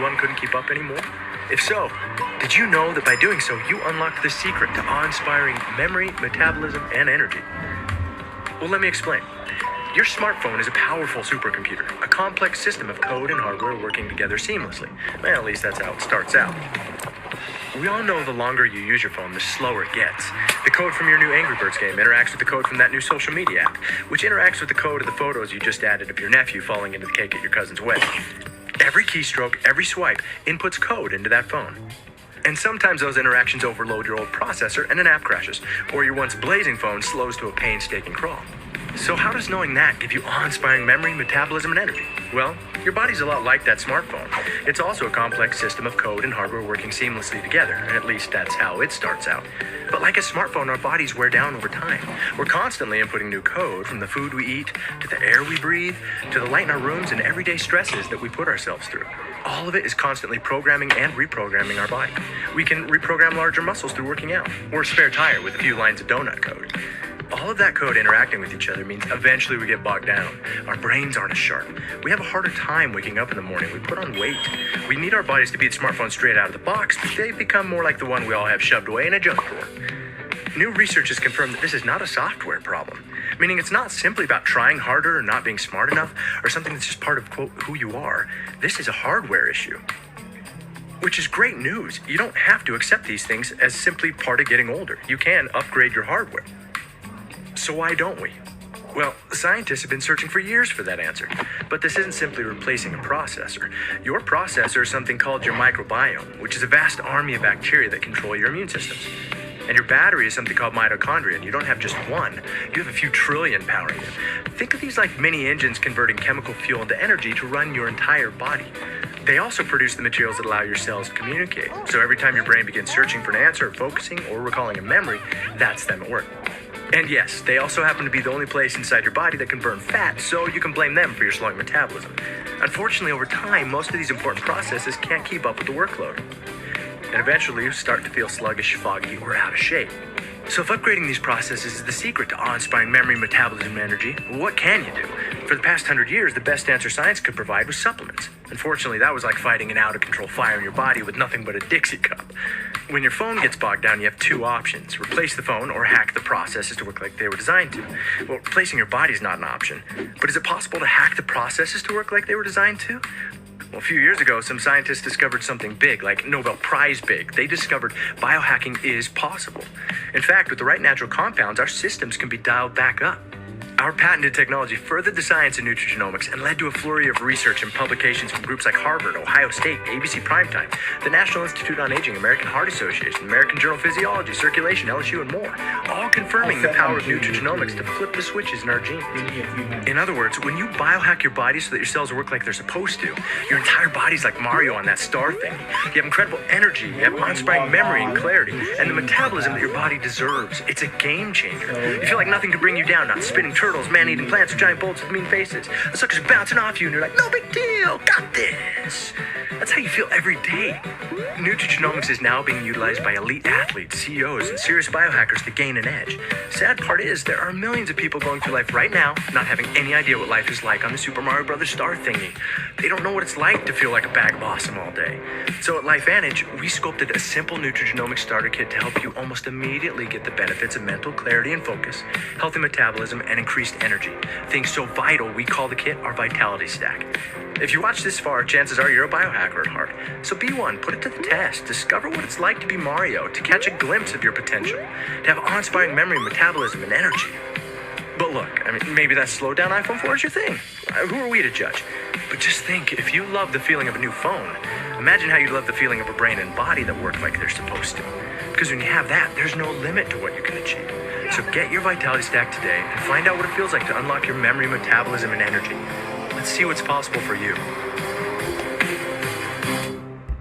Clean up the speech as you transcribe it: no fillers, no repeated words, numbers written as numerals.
one couldn't keep up anymore? If so, did you know that by doing so, you unlocked the secret to awe-inspiring memory, metabolism, and energy? Well, let me explain. Your smartphone is a powerful supercomputer, a complex system of code and hardware working together seamlessly. Well, at least that's how it starts out. We all know the longer you use your phone, the slower it gets. The code from your new Angry Birds game interacts with the code from that new social media app, which interacts with the code of the photos you just added of your nephew falling into the cake at your cousin's wedding. Every keystroke, every swipe inputs code into that phone. And sometimes those interactions overload your old processor and an app crashes, or your once blazing phone slows to a painstaking crawl. So how does knowing that give you awe-inspiring memory, metabolism, and energy? Well, your body's a lot like that smartphone. It's also a complex system of code and hardware working seamlessly together, and at least that's how it starts out. But like a smartphone, our bodies wear down over time. We're constantly inputting new code, from the food we eat, to the air we breathe, to the light in our rooms and everyday stresses that we put ourselves through. All of it is constantly programming and reprogramming our body. We can reprogram larger muscles through working out, or a spare tire with a few lines of donut code. All of that code interacting with each other means eventually we get bogged down. Our brains aren't as sharp. We have a harder time waking up in the morning. We put on weight. We need our bodies to beat smartphones straight out of the box, but they become more like the one we all have shoved away in a junk drawer. New research has confirmed that this is not a software problem, meaning it's not simply about trying harder or not being smart enough, or something that's just part of, quote, who you are. This is a hardware issue. Which is great news. You don't have to accept these things as simply part of getting older. You can upgrade your hardware. So why don't we? Well, scientists have been searching for years for that answer. But this isn't simply replacing a processor. Your processor is something called your microbiome, which is a vast army of bacteria that control your immune systems. And your battery is something called mitochondria, and you don't have just one. You have a few trillion powering them. Think of these like mini engines converting chemical fuel into energy to run your entire body. They also produce the materials that allow your cells to communicate. So every time your brain begins searching for an answer, focusing, or recalling a memory, that's them at work. And yes, they also happen to be the only place inside your body that can burn fat, so you can blame them for your slowing metabolism. Unfortunately, over time, most of these important processes can't keep up with the workload. And eventually, you start to feel sluggish, foggy, or out of shape. So if upgrading these processes is the secret to awe-inspiring memory, metabolism, and energy, what can you do? For the past 100 years, the best answer science could provide was supplements. Unfortunately, that was like fighting an out-of-control fire in your body with nothing but a Dixie cup. When your phone gets bogged down, you have two options. Replace the phone or hack the processes to work like they were designed to. Well, replacing your body is not an option. But is it possible to hack the processes to work like they were designed to? Well, a few years ago, some scientists discovered something big, like Nobel Prize big. They discovered biohacking is possible. In fact, with the right natural compounds, our systems can be dialed back up. Our patented technology furthered the science of nutrigenomics and led to a flurry of research and publications from groups like Harvard, Ohio State, ABC Primetime, the National Institute on Aging, American Heart Association, American Journal of Physiology, Circulation, LSU, and more, all confirming the power of nutrigenomics to flip the switches in our genes. In other words, when you biohack your body so that your cells work like they're supposed to, your entire body's like Mario on that star thing. You have incredible energy, you have awe-inspiring memory and clarity, and the metabolism that your body deserves. It's a game changer. You feel like nothing can bring you down, not spinning turtles, man-eating plants, or giant bolts with mean faces. The suckers are bouncing off you, and you're like, no big deal, got this. That's how you feel every day. Nutrigenomics is now being utilized by elite athletes, CEOs, and serious biohackers to gain an edge. Sad part is, there are millions of people going through life right now not having any idea what life is like on the Super Mario Brothers star thingy. They don't know what it's like to feel like a bag of awesome all day. So at LifeVantage, we sculpted a simple nutrigenomics starter kit to help you almost immediately get the benefits of mental clarity and focus, healthy metabolism, and increased energy. Things so vital, we call the kit our Vitality Stack. If you watch this far, chances are you're a biohacker at heart. So be one, put it to the test, discover what it's like to be Mario, to catch a glimpse of your potential, to have awe-inspiring memory, metabolism, and energy. But look, maybe that slowed down iPhone 4 is your thing. Who are we to judge? But just think, if you love the feeling of a new phone, imagine how you'd love the feeling of a brain and body that work like they're supposed to. Because when you have that, there's no limit to what you can achieve. So get your Vitality Stack today and find out what it feels like to unlock your memory, metabolism, and energy. Let's see what's possible for you.